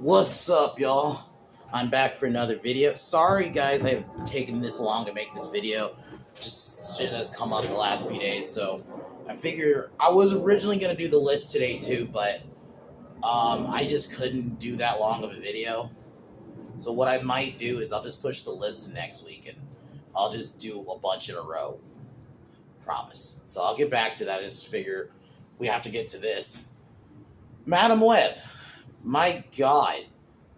What's up, y'all? I'm back for another video. Sorry, guys, I've taken this long to make this video. Just shit has come up the last few days, so I figure I was originally going to do the list today too, but I just couldn't do that long of a video. So what I might do is I'll just push the list to next week, and I'll just do a bunch in a row. Promise. So I'll get back to that. I just figure we have to get to this. Madam Web. My God,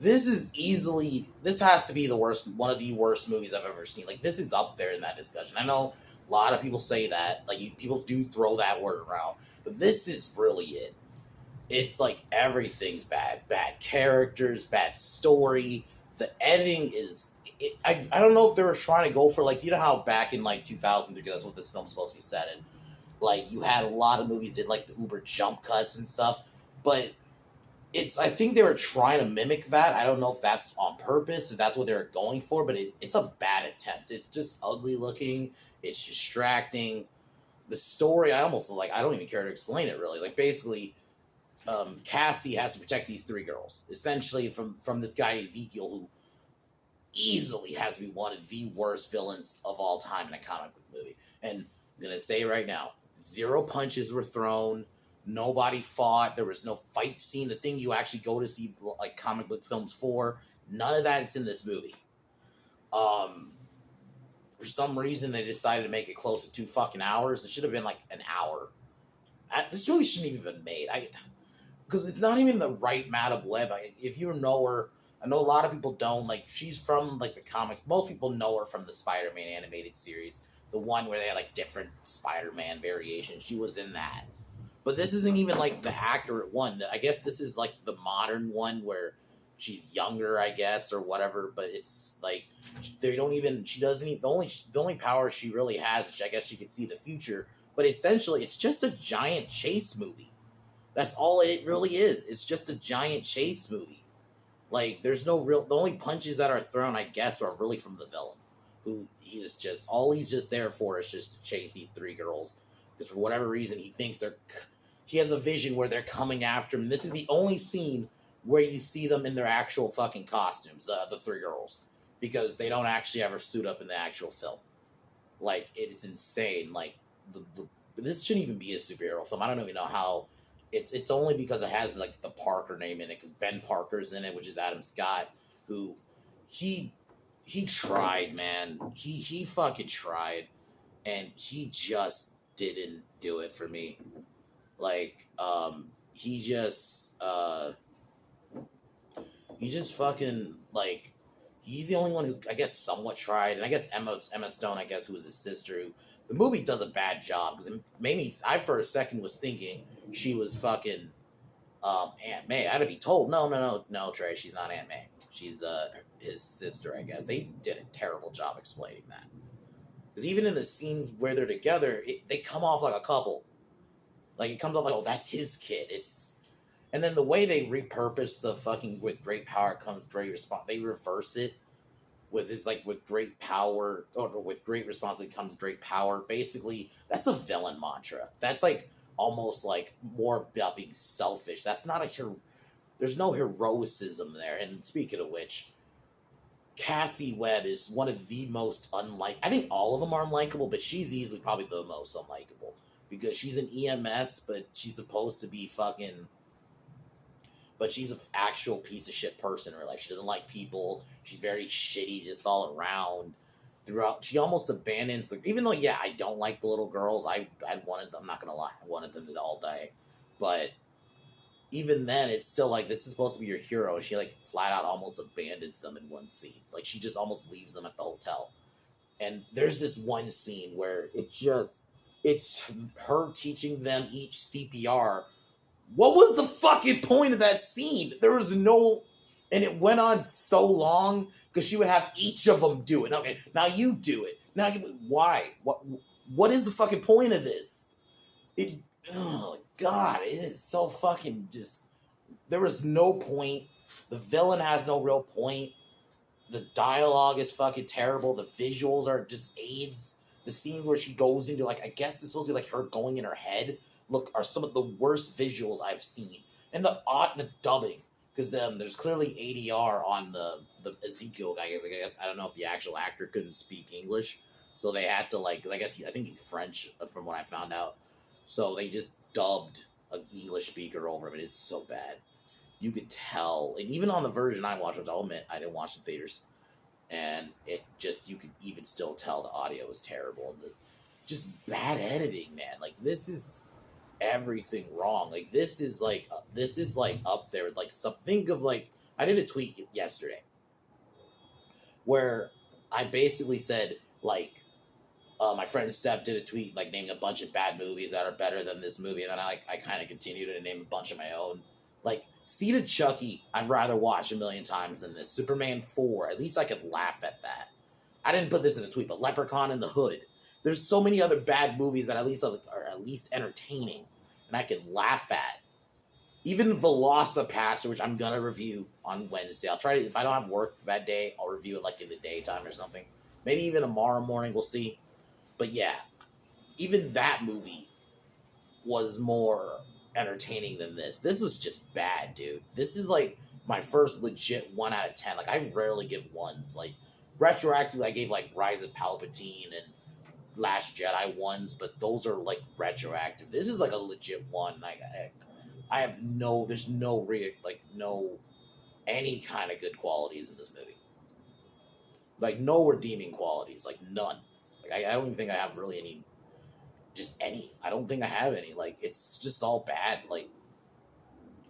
this has to be one of the worst movies I've ever seen. Like, this is up there in that discussion. I know a lot of people say that, people do throw that word around, but this is really it. It's like everything's bad. Bad characters, bad story. The editing is, I don't know if they were trying to go for, you know how back in 2000, because that's what this film's supposed to be set in. You had a lot of movies did the uber jump cuts and stuff, but I think they were trying to mimic that. I don't know if that's on purpose, if that's what they were going for, but it's a bad attempt. It's just ugly looking. It's distracting. The story, I don't even care to explain it really. Basically, Cassie has to protect these three girls, essentially from this guy Ezekiel, who easily has to be one of the worst villains of all time in a comic book movie. And I'm going to say right now, 0 punches were thrown. Nobody fought. There was no fight scene. The thing you actually go to see comic book films for. None of that is in this movie. For some reason, they decided to make it close to 2 fucking hours. It should have been an hour. This movie shouldn't even have been made. Because it's not even the right Madam Web. If you know her, I know a lot of people don't. She's from the comics. Most people know her from the Spider-Man animated series, the one where they had different Spider-Man variations. She was in that. But this isn't even the accurate one. I guess this is the modern one where she's younger, I guess, or whatever. But it's they don't even. She doesn't even. The only power she really has is I guess she can see the future. But essentially, it's just a giant chase movie. That's all it really is. It's just a giant chase movie. There's no real. The only punches that are thrown, I guess, are really from the villain, who he's just there for is just to chase these 3 girls. Because for whatever reason, he has a vision where they're coming after him. This is the only scene where you see them in their actual fucking costumes, the 3 girls, because they don't actually ever suit up in the actual film. It is insane. This shouldn't even be a superhero film. I don't even know how. It's only because it has the Parker name in it, because Ben Parker's in it, which is Adam Scott, who he tried, man. He fucking tried, and he just didn't do it for me. He just fucking, he's the only one who, I guess, somewhat tried, and I guess Emma Stone, I guess, who was his sister, the movie does a bad job, because it made me, I for a second was thinking she was fucking, Aunt May. I had to be told, no, Trey, she's not Aunt May. She's, his sister, I guess. They did a terrible job explaining that. Because even in the scenes where they're together, they come off like a couple. It comes off oh, that's his kid. And then the way they repurpose the fucking with great power comes great response. They reverse it with with great power, or with great responsibility comes great power. Basically, that's a villain mantra. That's almost more about being selfish. That's not there's no heroicism there. And speaking of which, Cassie Webb is one of the most I think all of them are unlikable, but she's easily probably the most unlikable. Because she's an EMS, but she's supposed to be but she's an actual piece of shit person in her life. She doesn't like people. She's very shitty just all around. Throughout, she almost abandons even though, yeah, I don't like the little girls. I wanted them, I'm not gonna lie, I wanted them to all die. But even then, it's still this is supposed to be your hero. She flat out almost abandons them in one scene. She just almost leaves them at the hotel. And there's this one scene where it's her teaching them each CPR. What was the fucking point of that scene? There was no... And it went on so long because she would have each of them do it. Okay, now you do it. Why? What is the fucking point of this? Oh, God, it is so fucking just... There was no point. The villain has no real point. The dialogue is fucking terrible. The visuals are just aids. The scenes where she goes into, I guess it's supposed to be her going in her head, are some of the worst visuals I've seen. And the dubbing. because there's clearly ADR on the Ezekiel guy. I guess I don't know if the actual actor couldn't speak English, so they had to like, because I think he's French from what I found out, so they just dubbed an English speaker over him, and it's so bad. You could tell, and even on the version I watched, which I'll admit I didn't watch in theaters, and it just, you could even still tell the audio was terrible. Just bad editing, man. Like, this is everything wrong. Like, this is like up there with like think of like, I did a tweet yesterday where I basically said like, my friend Steph did a tweet like naming a bunch of bad movies that are better than this movie, and then I kind of continued to name a bunch of my own. Like, Seed of Chucky, I'd rather watch a million times than this. Superman 4, at least I could laugh at that. I didn't put this in a tweet, but Leprechaun in the Hood. There's so many other bad movies that are at least entertaining, and I can laugh at. Even Velocipaster, which I'm gonna review on Wednesday. I'll try to, if I don't have work that day, I'll review it like in the daytime or something. Maybe even tomorrow morning, we'll see. But yeah, even that movie was more entertaining than this. This was just bad, dude. This is like my first legit 1 out of 10. Like, I rarely give ones. Like, retroactively, I gave like Rise of Palpatine and Last Jedi ones, but those are like retroactive. This is like a legit one. Like, I have there's no any kind of good qualities in this movie. Like, no redeeming qualities. Like, none. Like, I don't even think I have really any. Just any. I don't think I have any. Like, it's just all bad. Like,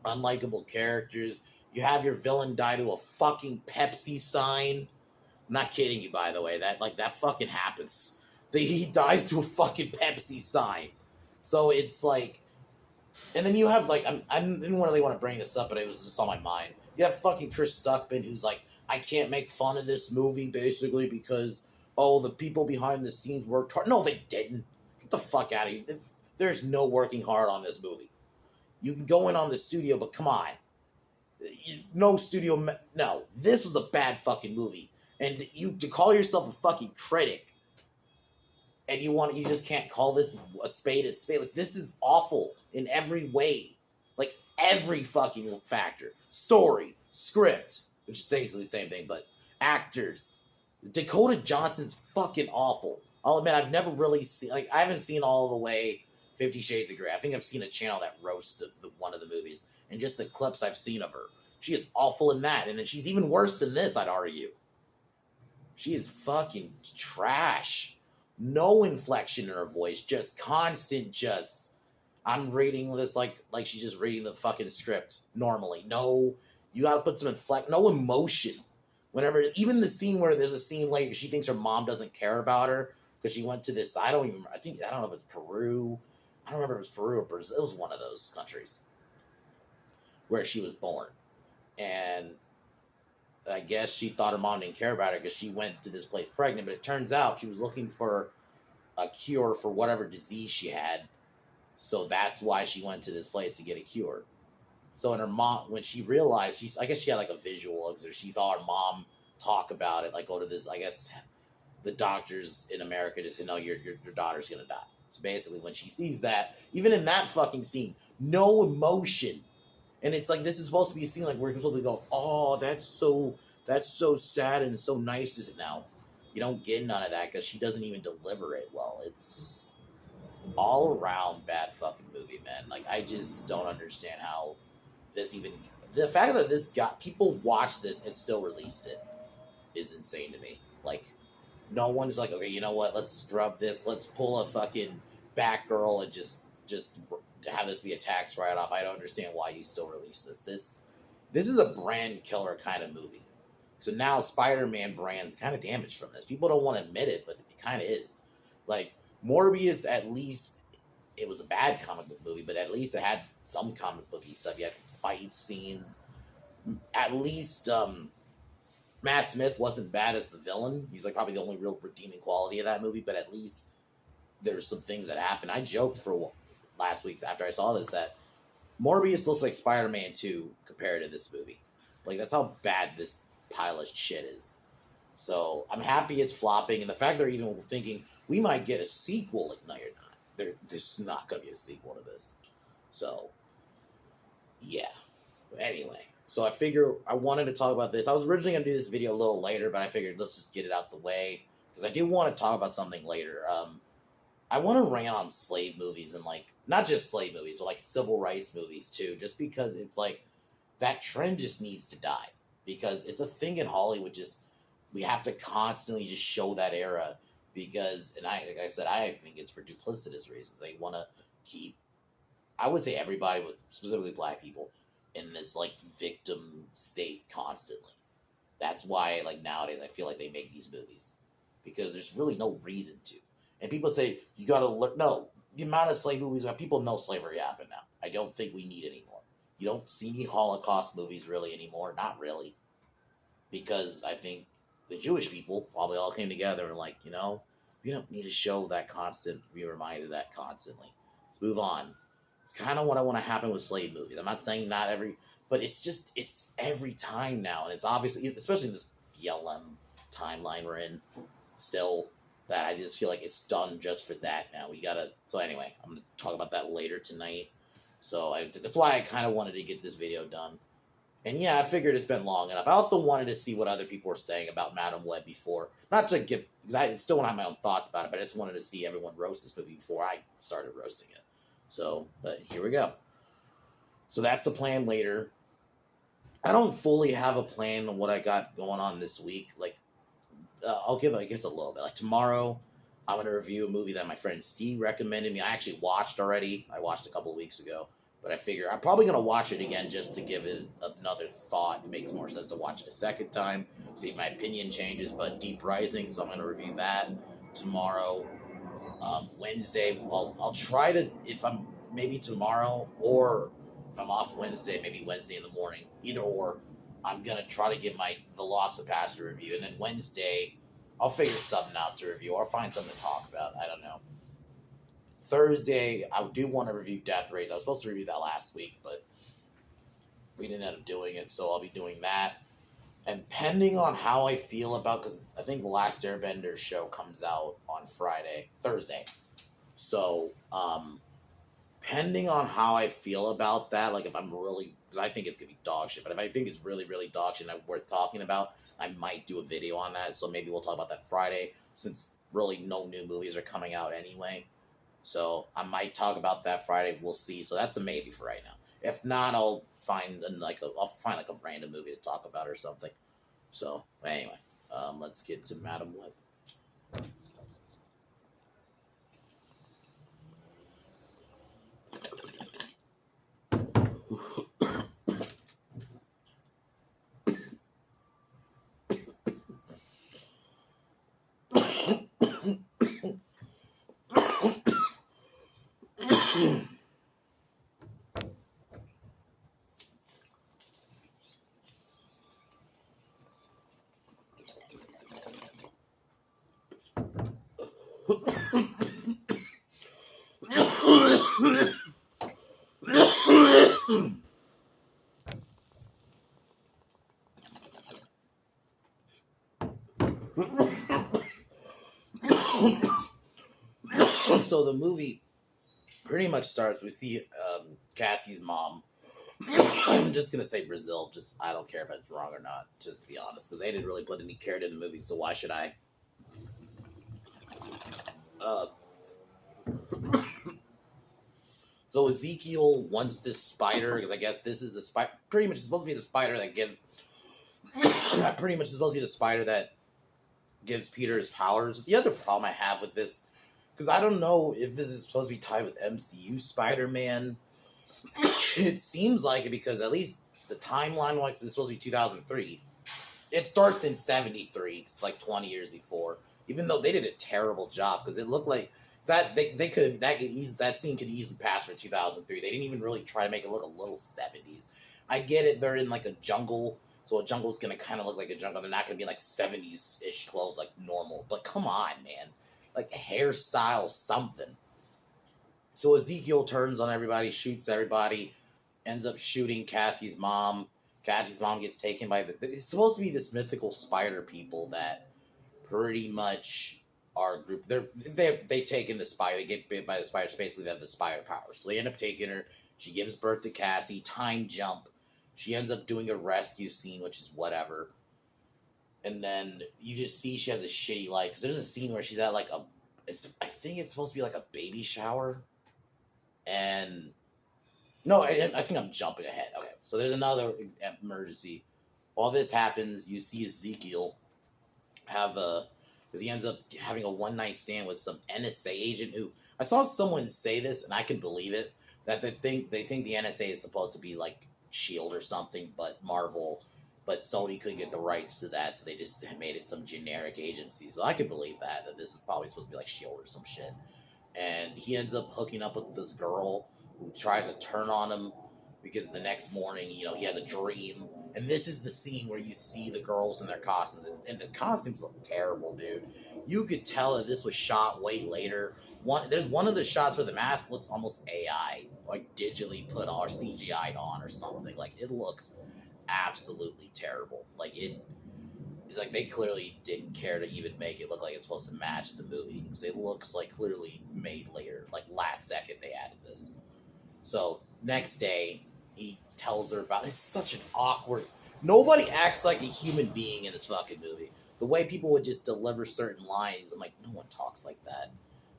unlikable characters. You have your villain die to a fucking Pepsi sign. I'm not kidding you, by the way. That fucking happens. He dies to a fucking Pepsi sign. So it's like, and then you have like, I didn't really want to bring this up, but it was just on my mind. You have fucking Chris Stuckman, who's like, I can't make fun of this movie basically because, oh, the people behind the scenes worked hard. No, they didn't. Get the fuck out of here. There's no working hard on this movie. You can go in on the studio, but come on. No studio. No, this was a bad fucking movie. And to call yourself a fucking critic, and you just can't call this a spade a spade. Like, this is awful in every way. Like, every fucking factor. Story, script, which is basically the same thing, but actors. Dakota Johnson's fucking awful. I'll admit, I've never really seen, like, I haven't seen all the way 50 Shades of Grey. I think I've seen a channel that roasted one of the movies, and just the clips I've seen of her. She is awful in that, and then she's even worse than this, I'd argue. She is fucking trash. No inflection in her voice, just constant, I'm reading this like she's just reading the fucking script normally. No, you gotta put some no emotion. Whenever, even the scene where there's a scene later, she thinks her mom doesn't care about her because she went to this, I don't know if it's Peru. I don't remember if it was Peru or Brazil. It was one of those countries where she was born. And I guess she thought her mom didn't care about her because she went to this place pregnant, but it turns out she was looking for a cure for whatever disease she had. So that's why she went to this place to get a cure. So in her mom, when she realized, I guess she had like a visual, because she saw her mom talk about it, like go to this, I guess the doctors in America just said, no, your daughter's going to die. So basically when she sees that, even in that fucking scene, no emotion. And it's like, this is supposed to be a scene like we're supposed to go, oh, that's so sad and so nice. Is it now? You don't get none of that because she doesn't even deliver it well. It's just all around bad fucking movie, man. Like, I just don't understand how this even, the fact that this got people watched this and still released it is insane to me. Like, no one's like, okay, you know what? Let's scrub this. Let's pull a fucking Batgirl and just have this be a tax write-off. I don't understand why you still release this. This is a brand killer kind of movie. So now Spider-Man brand's kind of damaged from this. People don't want to admit it, but it kind of is. Like, Morbius, at least, it was a bad comic book movie, but at least it had some comic booky stuff. You had fight scenes. At least Matt Smith wasn't bad as the villain. He's like probably the only real redeeming quality of that movie, but at least there's some things that happen. I joked for last week's after I saw this that Morbius looks like Spider-Man 2 compared to this movie. Like, that's how bad this pile of shit is. So I'm happy it's flopping, and the fact they're even thinking we might get a sequel. Like, no, you're not. There's not going to be a sequel to this. So, yeah. Anyway, So I figure I wanted to talk about this. I was originally going to do this video a little later, but I figured let's just get it out the way because I do want to talk about something later. I want to rant on slave movies and like not just slave movies, but like civil rights movies too, just because it's like that trend just needs to die because it's a thing in Hollywood. Just we have to constantly just show that era because, and I like I said, I think it's for duplicitous reasons. They want to keep, I would say everybody, but specifically black people, in this like victim state constantly. That's why like nowadays I feel like they make these movies because there's really no reason to. And people say you gotta look. No, the amount of slave movies, people know slavery happened now. I don't think we need anymore. You don't see any Holocaust movies really anymore. Not really, because I think the Jewish people probably all came together and like, we don't need to show that constant. Be reminded of that constantly. Let's move on. It's kind of what I want to happen with slave movies. I'm not saying not every, but it's every time now, and it's obviously, especially in this BLM timeline we're in, still that I just feel like it's done just for that now. We gotta. So anyway, I'm gonna talk about that later tonight. So that's why I kind of wanted to get this video done. And yeah, I figured it's been long enough. I also wanted to see what other people were saying about Madam Web before. Not to give, because I still want to have my own thoughts about it, but I just wanted to see everyone roast this movie before I started roasting it. So, but here we go. So that's the plan later. I don't fully have a plan on what I got going on this week. Like, I'll give, I guess, a little bit. Like tomorrow, I'm going to review a movie that my friend Steve recommended me. I actually watched already. I watched a couple of weeks ago. But I figure I'm probably going to watch it again just to give it another thought. It makes more sense to watch it a second time, see if my opinion changes. But Deep Rising, so I'm going to review that tomorrow. Wednesday, I'll try to, if I'm maybe tomorrow, or if I'm off Wednesday, maybe Wednesday in the morning. Either or, I'm going to try to get the Lost of Pastor review. And then Wednesday, I'll figure something out to review. Or find something to talk about. I don't know. Thursday, I do want to review Death Race. I was supposed to review that last week, but we didn't end up doing it, so I'll be doing that. And pending on how I feel about, because I think the Last Airbender show comes out on Thursday. So, pending on how I feel about that, like if I'm really, because I think it's going to be dog shit, but if I think it's really, really dog shit and worth talking about, I might do a video on that. So maybe we'll talk about that Friday, since really no new movies are coming out anyway. So I might talk about that Friday. We'll see. So that's a maybe for right now. If not, I'll find a random movie to talk about or something. So anyway, let's get to Madam Web. So the movie pretty much starts, we see Cassie's mom. I'm just going to say Brazil. Just, I don't care if it's wrong or not, just to be honest, because they didn't really put any care in the movie, so why should I? So Ezekiel wants this spider, because I guess this is the spider, pretty much supposed to be the spider that gives Peter his powers. The other problem I have with this, because I don't know if this is supposed to be tied with MCU Spider-Man. It seems like it, because at least the timeline, like it's supposed to be 2003. It starts in 73. It's like 20 years before. Even though they did a terrible job, because it looked like that that scene could easily pass for 2003. They didn't even really try to make it look a little 70s. I get it. They're in like a jungle, so a jungle's gonna kind of look like a jungle. They're not gonna be like 70s-ish clothes like normal. But come on, man, like hairstyle, something. So Ezekiel turns on everybody, shoots everybody, ends up shooting Cassie's mom. Cassie's mom gets taken by it's supposed to be this mythical spider people that pretty much are a group. They've taken the spider. They get bit by the spider. So basically, they have the spider powers. So they end up taking her. She gives birth to Cassie. Time jump. She ends up doing a rescue scene, which is whatever. And then you just see she has a shitty life. Because there's a scene where she's at like I think it's supposed to be like a baby shower. And no, I think I'm jumping ahead. Okay, so there's another emergency. While this happens, you see Ezekiel have a, because he ends up having a one night stand with some NSA agent who, I saw someone say this and I can believe it, that they think the NSA is supposed to be like Shield or something, but Marvel, but Sony couldn't get the rights to that, so they just made it some generic agency. So I could believe that this is probably supposed to be like Shield or some shit. And he ends up hooking up with this girl who tries to turn on him because the next morning, he has a dream. And this is the scene where you see the girls in their costumes, and the costumes look terrible, dude. You could tell that this was shot way later. There's one of the shots where the mask looks almost AI, like digitally put or CGI'd on or something. Like, it looks absolutely terrible. Like, it's like they clearly didn't care to even make it look like it's supposed to match the movie, because it looks like clearly made later, like last second they added this. So next day, he tells her about it. It's such an awkward. Nobody acts like a human being in this fucking movie. The way people would just deliver certain lines, I'm like, no one talks like that.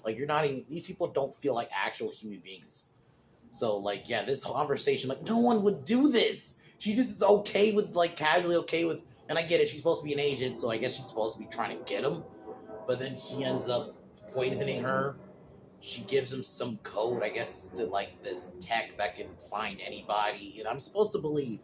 Like, you're not even. These people don't feel like actual human beings. So, like, yeah, this conversation, like, no one would do this. She just is okay with, like, casually okay with. And I get it. She's supposed to be an agent, so I guess she's supposed to be trying to get him. But then she ends up poisoning her. She gives him some code, I guess, to like this tech that can find anybody. And I'm supposed to believe,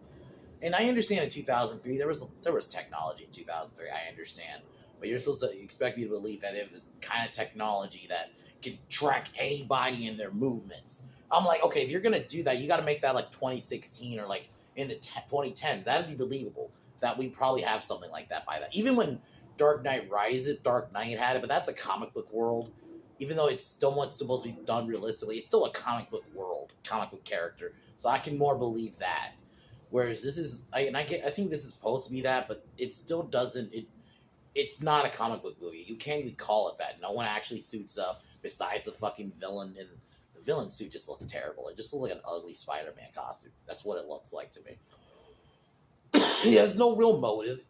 and I understand in 2003 there was technology in 2003. I understand, but you're supposed to expect me to believe that if this kind of technology that can track anybody in their movements. I'm like, okay, if you're gonna do that, you got to make that like 2016 or like in the 2010s. That'd be believable. That we probably have something like that by that. Even when Dark Knight had it, but that's a comic book world. Even though it's somewhat supposed to be done realistically, it's still a comic book world, comic book character. So I can more believe that. Whereas this is, I think this is supposed to be that, but it still doesn't. It's not a comic book movie. You can't even call it that. No one actually suits up besides the fucking villain, and the villain suit just looks terrible. It just looks like an ugly Spider-Man costume. That's what it looks like to me. He has no real motive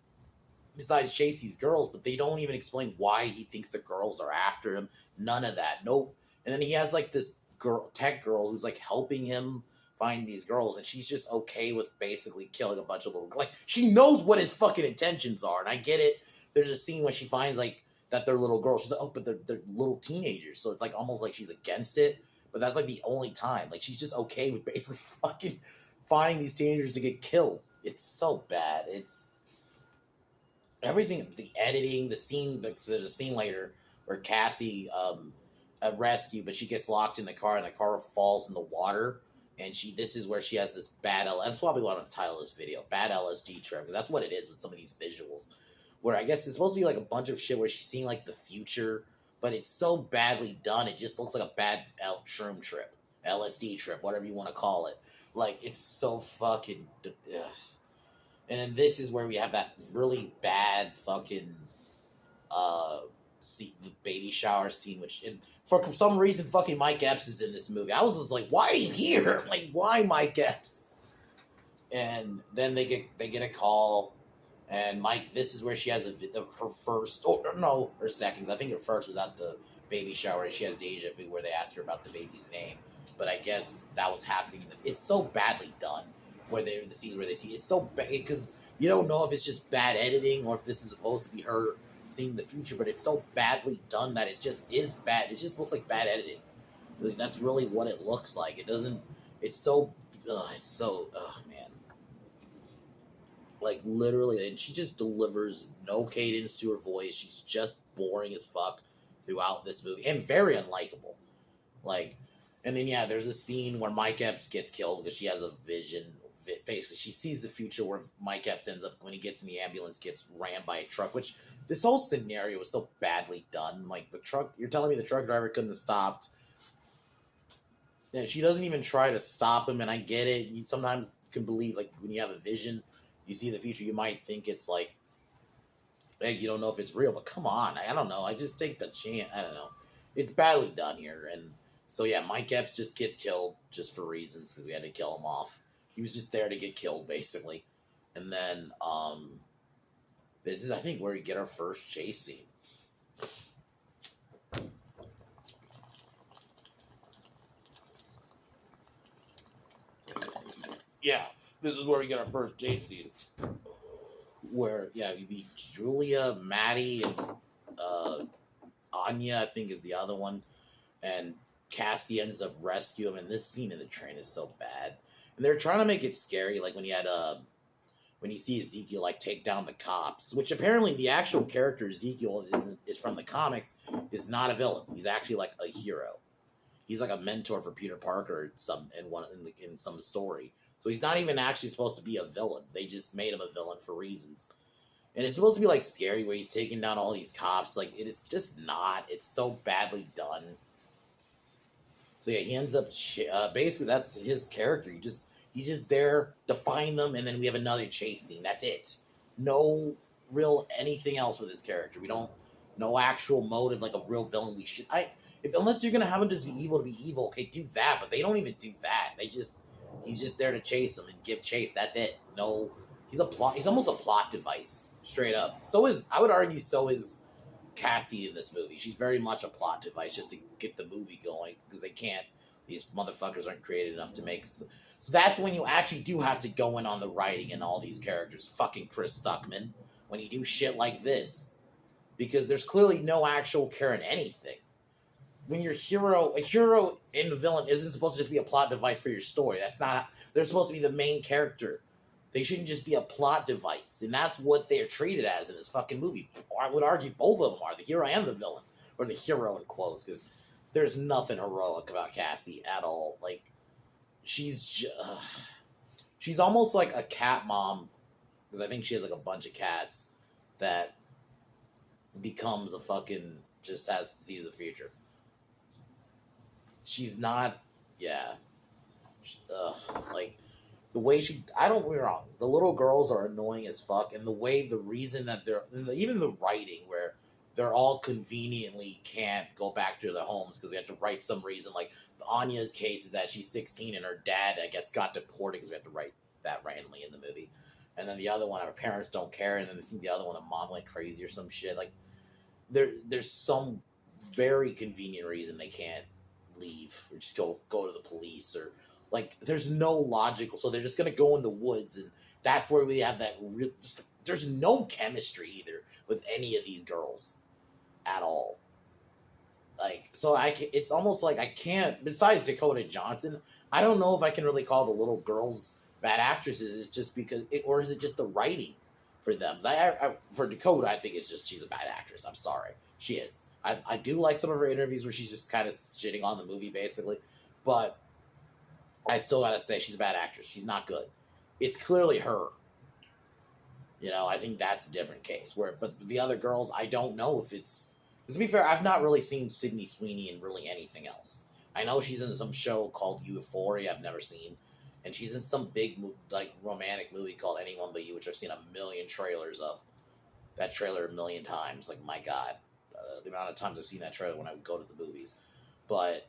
besides chase these girls, but they don't even explain why he thinks the girls are after him. None of that. Nope. And then he has like this tech girl who's like helping him find these girls, and she's just okay with basically killing a bunch of little, like, she knows what his fucking intentions are. And I get it. There's a scene when she finds like that they're little girls. She's like, oh, but they're little teenagers, so it's like almost like she's against it. But that's like the only time. Like, she's just okay with basically fucking finding these teenagers to get killed. It's so bad. It's everything, the editing, the scene. There's a scene later where Cassie a rescue, but she gets locked in the car, and the car falls in the water. And this is where she has this bad That's why we want to title this video "Bad LSD Trip," because that's what it is with some of these visuals. Where I guess it's supposed to be like a bunch of shit where she's seeing like the future, but it's so badly done, it just looks like a bad shroom trip, LSD trip, whatever you want to call it. Like, it's so fucking. Ugh. And then this is where we have that really bad fucking the baby shower scene, which for some reason fucking Mike Epps is in this movie. I was just like, why are you here? Like, why Mike Epps? And then they get a call, and this is where she has her first, her second. I think her first was at the baby shower, and she has deja vu where they asked her about the baby's name. But I guess that was happening. It's so badly done. Where the scenes where they see it's so bad, because you don't know if it's just bad editing or if this is supposed to be her seeing the future, but it's so badly done that it just is bad. It just looks like bad editing. Like, that's really what it looks like. It doesn't. It's so. Man. Like, literally, and she just delivers no cadence to her voice. She's just boring as fuck throughout this movie and very unlikable. Like, and then yeah, there's a scene where Mike Epps gets killed because she has a vision. Basically, she sees the future where Mike Epps ends up, when he gets in the ambulance, gets ran by a truck, which this whole scenario was so badly done. Like, the truck, you're telling me the truck driver couldn't have stopped. And she doesn't even try to stop him, and I get it. You sometimes can believe, like, when you have a vision, you see the future, you might think it's like, hey, you don't know if it's real, but come on, I don't know. I just take the chance. I don't know. It's badly done here, and so yeah, Mike Epps just gets killed just for reasons, because we had to kill him off. He was just there to get killed, basically. And then this is, I think, where we get our first chase scene. Yeah, this is where we get our first chase scene. Where, yeah, you meet Julia, Maddie, and Anya, I think, is the other one. And Cassie ends up rescuing him. And this scene in the train is so bad. And they're trying to make it scary, like when you had when you see Ezekiel like take down the cops, which apparently the actual character Ezekiel is from the comics, is not a villain. He's actually like a hero. He's like a mentor for Peter Parker in some story. So he's not even actually supposed to be a villain. They just made him a villain for reasons. And it's supposed to be like scary where he's taking down all these cops. Like it's just not. It's so badly done. So yeah, he ends up basically that's his character. He's just there to find them, and then we have another chase scene. That's it. No real anything else with his character. We don't no actual motive like a real villain. Unless you're gonna have him just be evil to be evil, okay, do that. But they don't even do that. He's just there to chase them and give chase. That's it. No, he's almost a plot device, straight up. I would argue so is Cassie in this movie. She's very much a plot device just to get the movie going because these motherfuckers aren't creative enough to make. So that's when you actually do have to go in on the writing and all these characters. Fucking Chris Stuckman. When you do shit like this. Because there's clearly no actual care in anything. When a hero and the villain isn't supposed to just be a plot device for your story. They're supposed to be the main character. They shouldn't just be a plot device. And that's what they're treated as in this fucking movie. Or I would argue both of them are, the hero and the villain. Or the hero in quotes, because there's nothing heroic about Cassie at all. Like, she's almost like a cat mom, because I think she has like a bunch of cats that becomes sees the future. She's not, yeah. Like, the way I don't get me wrong, the little girls are annoying as fuck, and the reason that even the writing where they're all conveniently can't go back to their homes because they have to write some reason, like Anya's case is that she's 16 and her dad, I guess, got deported because we have to write that randomly in the movie. And then the other one, her parents don't care, and then I think the other one, the mom went crazy or some shit. Like, there's some very convenient reason they can't leave or just go to the police, or like there's no logical, so they're just gonna go in the woods, and that's where we have that real there's no chemistry either with any of these girls at all. Like, so it's almost like I can't, besides Dakota Johnson, I don't know if I can really call the little girls bad actresses. It's just because or is it just the writing for them? For Dakota, I think it's just she's a bad actress. I'm sorry, she is. I do like some of her interviews where she's just kind of shitting on the movie, basically. But I still gotta say she's a bad actress. She's not good. It's clearly her. I think that's a different case. But the other girls, I don't know if it's. To be fair, I've not really seen Sydney Sweeney in really anything else. I know she's in some show called Euphoria I've never seen. And she's in some big, like, romantic movie called Anyone But You, which I've seen a million trailers of. That trailer a million times. Like, my God. The amount of times I've seen that trailer when I would go to the movies. But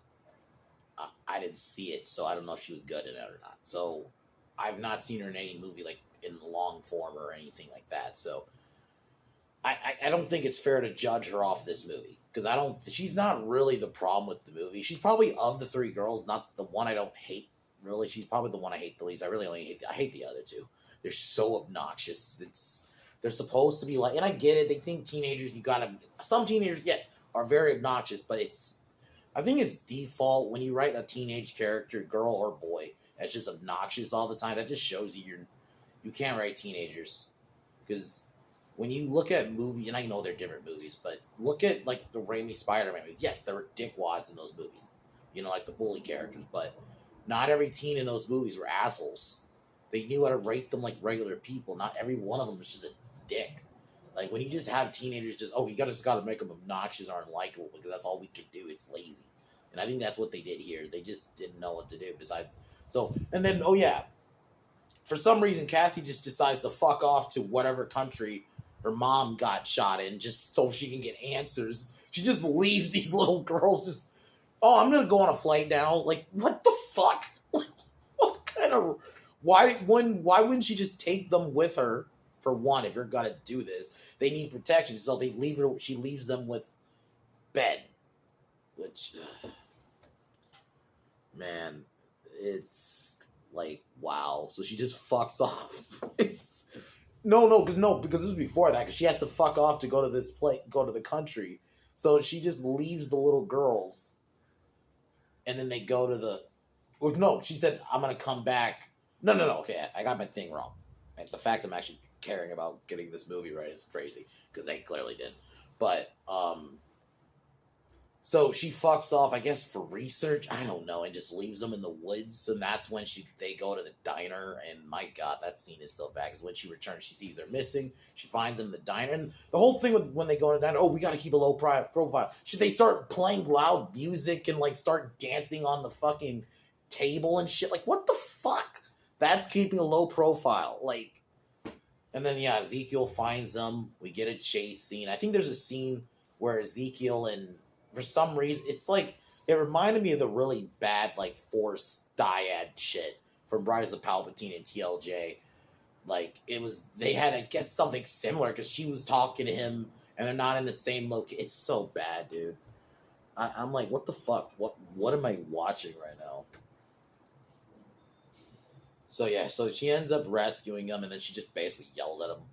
I didn't see it, so I don't know if she was good in it or not. So I've not seen her in any movie, like, in long form or anything like that. So I don't think it's fair to judge her off this movie. Because she's not really the problem with the movie. She's probably, of the three girls, not the one I don't hate. Really, she's probably the one I hate the least. I hate the other two. They're so obnoxious. They're supposed to be like, and I get it. They think teenagers, some teenagers, yes, are very obnoxious, but I think it's default when you write a teenage character, girl or boy, that's just obnoxious all the time. That just shows you can't write teenagers. Because when you look at movies, and I know they're different movies, but look at, like, the Raimi Spider-Man movies. Yes, there were dickwads in those movies. Like the bully characters, but not every teen in those movies were assholes. They knew how to rate them like regular people. Not every one of them was just a dick. Like, when you just have teenagers you just gotta make them obnoxious or unlikable because that's all we can do. It's lazy. And I think that's what they did here. They just didn't know what to do and then, for some reason, Cassie just decides to fuck off to whatever country her mom got shot in just so she can get answers. She just leaves these little girls I'm gonna go on a flight now. Like, what the fuck? What kind of Why wouldn't she just take them with her? For one, if you're gonna do this, they need protection, so they leave her. She leaves them with Ben, which, man, it's like wow. So she just fucks off. No, because this was before that. Because she has to fuck off to go to this place, go to the country. So she just leaves the little girls, and then they go to the. Or no, she said, "I'm gonna come back." No. Okay, I got my thing wrong. Like, the fact I'm actually caring about getting this movie right is crazy because they clearly did. But so she fucks off, I guess, for research. I don't know, and just leaves them in the woods. And that's when they go to the diner. And my God, that scene is so bad. Because when she returns, she sees they're missing. She finds them in the diner. And the whole thing with when they go to the diner, oh, we got to keep a low profile. Should they start playing loud music and like start dancing on the fucking table and shit? Like, what the fuck? That's keeping a low profile. Like, and then yeah, Ezekiel finds them. We get a chase scene. I think there's a scene where Ezekiel and for some reason, it's like it reminded me of the really bad like Force dyad shit from Rise of Palpatine and TLJ. Like it was, they had I guess something similar because she was talking to him and they're not in the same location. It's so bad, dude. I'm like, what the fuck? What am I watching right now? So yeah, so she ends up rescuing him and then she just basically yells at him.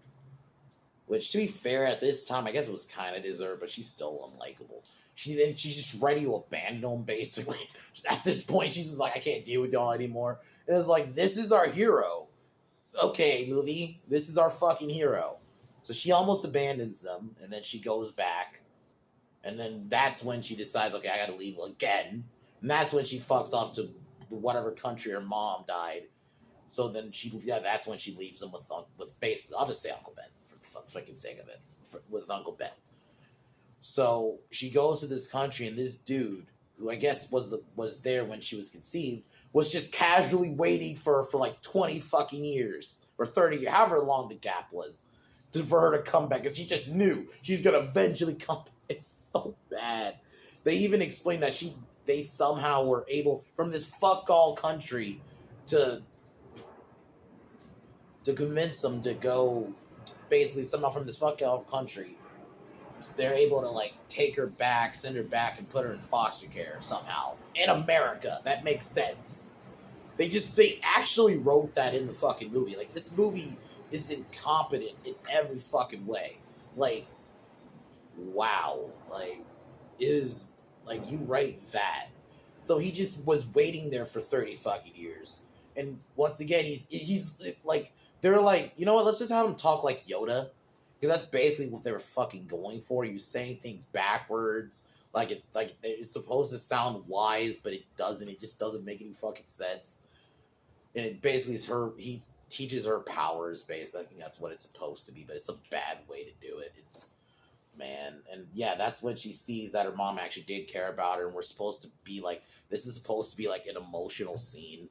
Which, to be fair, at this time, I guess it was kind of deserved, but she's still unlikable. She's just ready to abandon him, basically. At this point, she's just like, I can't deal with y'all anymore. And it's like, this is our hero. Okay, movie, this is our fucking hero. So she almost abandons them, and then she goes back. And then that's when she decides, okay, I gotta leave again. And that's when she fucks off to whatever country her mom died. So then that's when she leaves them with basically, I'll just say Uncle Ben for the fucking sake of it, with Uncle Ben. So she goes to this country, and this dude, who I guess was there when she was conceived, was just casually waiting for like 20 fucking years or 30, however long the gap was, for her to come back, because she just knew she's gonna eventually come back. It's so bad. They even explained that they somehow were able from this fuck all country to convince them to go, basically somehow from this fuck all country, they're able to like take her back, send her back, and put her in foster care somehow in America. That makes sense. They actually wrote that in the fucking movie. Like, this movie is incompetent in every fucking way. Like, wow. Like, is like, you write that. So he just was waiting there for 30 fucking years. And once again, he's like, they're like, you know what, let's just have him talk like Yoda. Because that's basically what they were fucking going for. He was saying things backwards. Like it's supposed to sound wise, but it doesn't. It just doesn't make any fucking sense. And it basically is he teaches her powers, basically. I think that's what it's supposed to be, but it's a bad way to do it. It's, man. And yeah, that's when she sees that her mom actually did care about her, and we're supposed to be like, this is supposed to be like an emotional scene.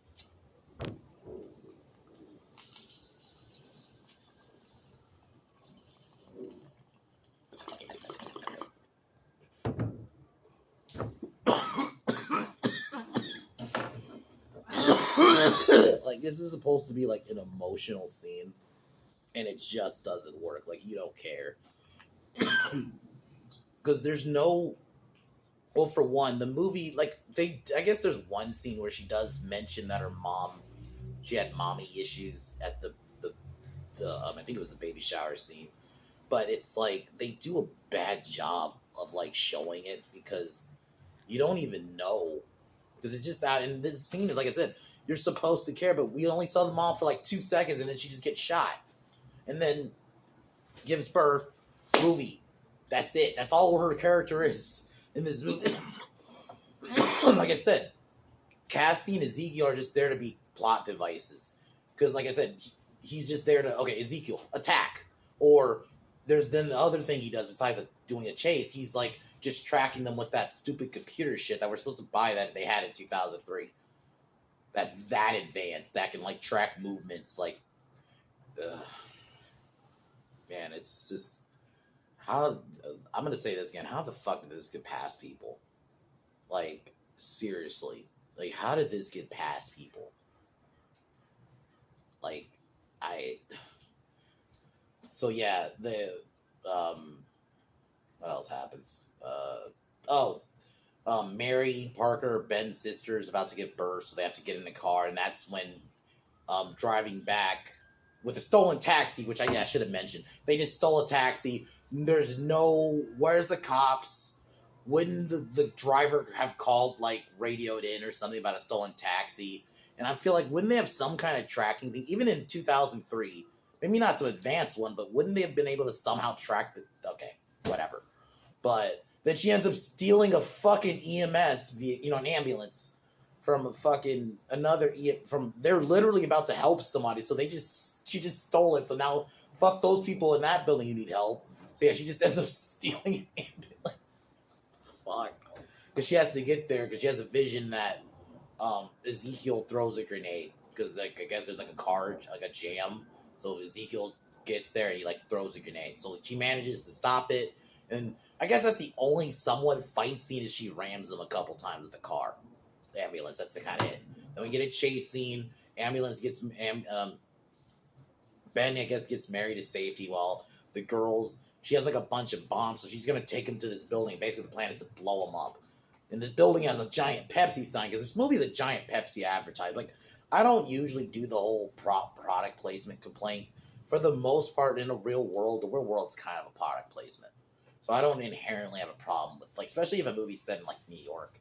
Like, this is supposed to be like an emotional scene, and it just doesn't work. Like, you don't care. Because there's no, well, for one, the movie, like, I guess there's one scene where she does mention that her mom, she had mommy issues at I think it was the baby shower scene. But it's like, they do a bad job of like showing it, because you don't even know, because it's just out, and this scene is, like I said, you're supposed to care, but we only saw the mom for like 2 seconds, and then she just gets shot, and then gives birth. Movie. That's it. That's all her character is in this movie. Like I said, Cassie and Ezekiel are just there to be plot devices, because like I said, he's just there to, okay, Ezekiel, attack, or there's then the other thing he does besides doing a chase. He's like just tracking them with that stupid computer shit that we're supposed to buy that they had in 2003. That's that advanced, that can like track movements. Like, man, it's just, how, I'm gonna say this again, how the fuck did this get past people? Like, seriously, like, how did this get past people? Like, I. So yeah, what else happens? Oh, Mary Parker, Ben's sister, is about to give birth, so they have to get in the car, and that's when driving back with a stolen taxi, which I should have mentioned. They just stole a taxi. Where's the cops? Wouldn't the driver have called, like, radioed in or something about a stolen taxi? And I feel like, wouldn't they have some kind of tracking thing? Even in 2003, maybe not some advanced one, but wouldn't they have been able to somehow track okay, whatever. But then she ends up stealing a fucking EMS, an ambulance, from a fucking they're literally about to help somebody, so she just stole it. So now, fuck those people in that building who need help. So yeah, she just ends up stealing an ambulance. Fuck. Because she has to get there, because she has a vision that Ezekiel throws a grenade. Because, like, I guess there's, like, a car, like a jam. So Ezekiel gets there and he, like, throws a grenade. So she manages to stop it. And I guess that's the only somewhat fight scene, is she rams him a couple times with the car. The ambulance, that's the kind of it. Then we get a chase scene. Ambulance gets... Ben, I guess, gets married to safety, while the girls... She has, like, a bunch of bombs, so she's going to take him to this building. Basically, the plan is to blow him up. And the building has a giant Pepsi sign, because this movie's a giant Pepsi advertisement. Like, I don't usually do the whole product placement complaint. For the most part, in the real world's kind of a product placement. So I don't inherently have a problem with, like, especially if a movie's set in, like, New York.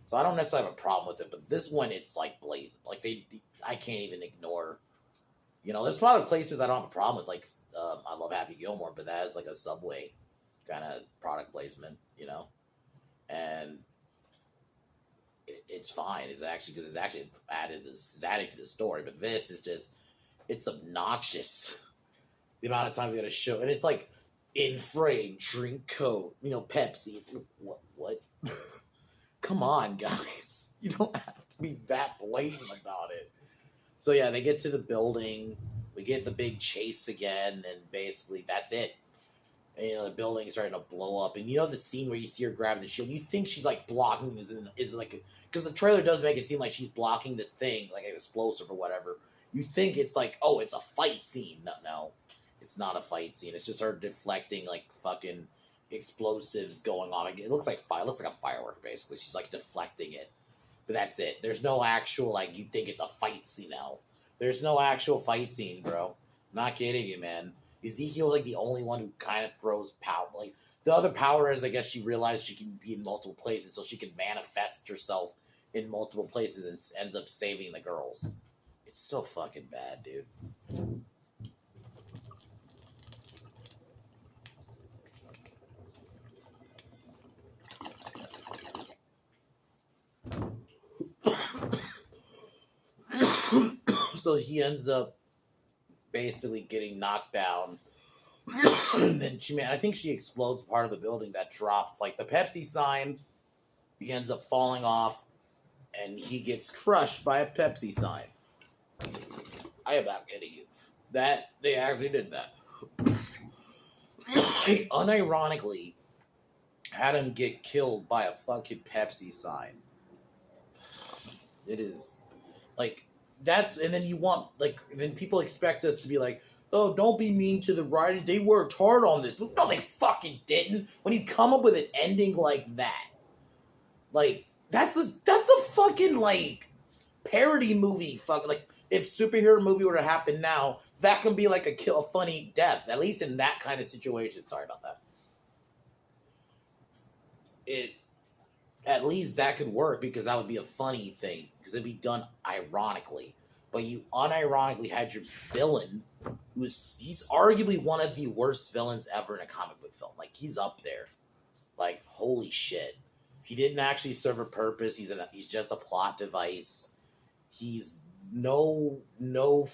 So I don't necessarily have a problem with it, but this one, it's, like, blatant. Like, I can't even ignore... there's product placements I don't have a problem with. Like, I love Happy Gilmore, but that is like a Subway kind of product placement, and it's fine. It's actually because it's actually adding to the story. But this is just, it's obnoxious. The amount of times we got to show, and it's like in frame, drink Coke, Pepsi. It's what? Come on, guys. You don't have to be that blatant about it. So yeah, they get to the building, we get the big chase again, and basically that's it. And, the building is starting to blow up, and the scene where you see her grab the shield, you think she's like blocking because the trailer does make it seem like she's blocking this thing, like an explosive or whatever. You think it's like, oh, it's a fight scene. No, it's not a fight scene. It's just her deflecting like fucking explosives going on. It looks like a firework basically. She's like deflecting it. But that's it. There's no actual, like, you think it's a fight scene now. There's no actual fight scene, bro. Not kidding you, man. Ezekiel's, like, the only one who kind of throws power. Like, the other power is, I guess, she realized she can be in multiple places, so she can manifest herself in multiple places and ends up saving the girls. It's so fucking bad, dude. So he ends up basically getting knocked down. And then I think she explodes part of the building that drops, like, the Pepsi sign. He ends up falling off, and he gets crushed by a Pepsi sign. I am not kidding you. That, they actually did that. They unironically had him get killed by a fucking Pepsi sign. It is, like... and then people expect us to be like, oh, don't be mean to the writers. They worked hard on this. No, they fucking didn't. When you come up with an ending like that, like, that's a fucking, like, parody movie. Fucking, like, if superhero movie were to happen now, that can be like a funny death. At least in that kind of situation. Sorry about that. At least that could work, because that would be a funny thing, because it'd be done ironically. But you unironically had your villain, he's arguably one of the worst villains ever in a comic book film. Like, he's up there. Like, holy shit. He didn't actually serve a purpose. He's just a plot device. He's no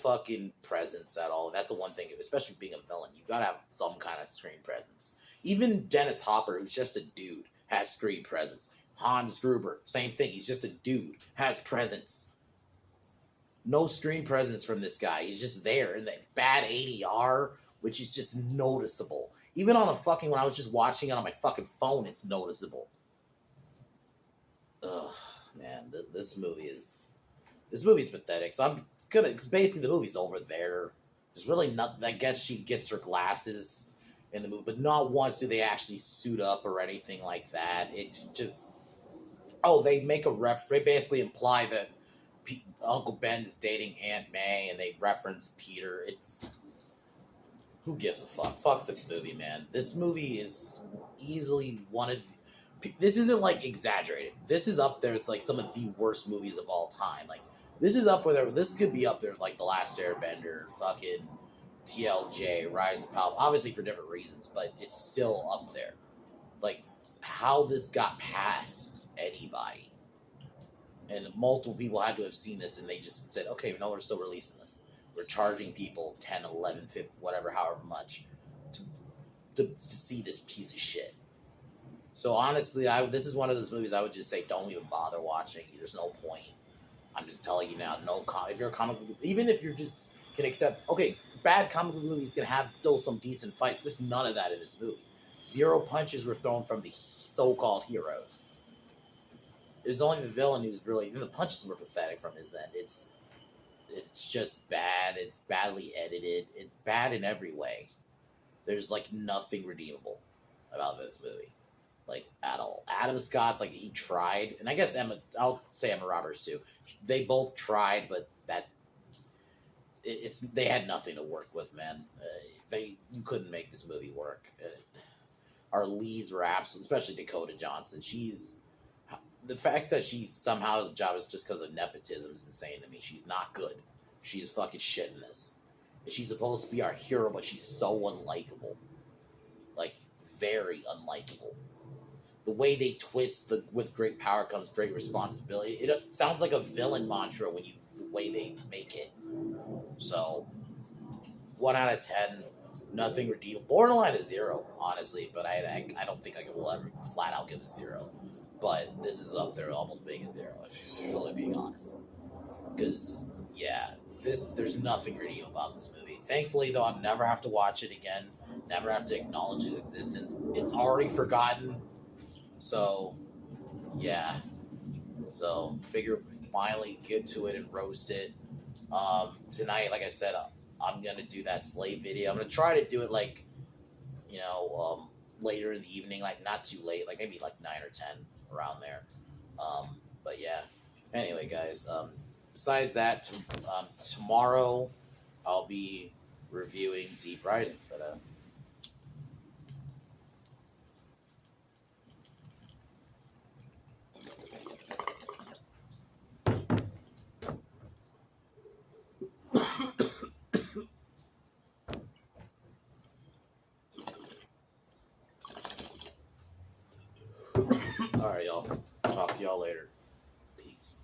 fucking presence at all. That's the one thing, especially being a villain. You gotta have some kind of screen presence. Even Dennis Hopper, who's just a dude, has screen presence. Hans Gruber, same thing. He's just a dude, has presence. No screen presence from this guy. He's just there in that bad ADR, which is just noticeable. Even on when I was just watching it on my fucking phone, it's noticeable. Ugh, man, this movie is pathetic. So gonna. It's basically the movie's over there. There's really nothing. I guess she gets her glasses in the movie, but not once do they actually suit up or anything like that. It's just they make a They basically imply that Uncle Ben's dating Aunt May, and they reference Peter. It's who gives a fuck? Fuck this movie, man. This movie is easily one of. This isn't like exaggerated. This is up there with like some of the worst movies of all time. Like this is up there. This could be up there with like The Last Airbender, fucking TLJ, Rise of Power. Obviously for different reasons, but it's still up there. Like how this got past anybody, and multiple people had to have seen this, and they just said, "Okay, no, we're still releasing this. We're charging people 10, 11, 50, whatever, however much to see this piece of shit." So honestly, this is one of those movies I would just say don't even bother watching. There's no point. I'm just telling you now. If you're a comic book, even if you're just can accept, okay, bad comic book movies can have still some decent fights. There's none of that in this movie. 0 punches were thrown from the so-called heroes. It's only the villain who's really. Even the punches were pathetic from his end. It's just bad. It's badly edited. It's bad in every way. There's like nothing redeemable about this movie. Like at all. Adam Scott's like he tried, and I guess I'll say Emma Roberts too. They both tried, but they had nothing to work with, man. You couldn't make this movie work. Our leads were absolute, especially Dakota Johnson. The fact that she somehow has a job is just because of nepotism is insane to me. She's not good. She is fucking shit in this. She's supposed to be our hero, but she's so unlikable. Like very unlikable. The way they twist with great power comes great responsibility. It sounds like a villain mantra the way they make it. So, 1 out of 10, nothing redeemable. Borderline is 0, honestly, but I don't think I will ever flat out give a 0. But this is up there, almost being a 0, if you're really being honest. Because there's nothing redeemable about this movie. Thankfully, though, I'll never have to watch it again. Never have to acknowledge its existence. It's already forgotten. So, yeah. So, figure finally get to it and roast it. Tonight, like I said, I'm going to do that Slave video. I'm going to try to do it like, later in the evening, like not too late, like maybe like 9 or 10 around there. But yeah. Anyway, guys, besides that, tomorrow I'll be reviewing Deep Rising. But, all right, y'all. Talk to y'all later. Peace.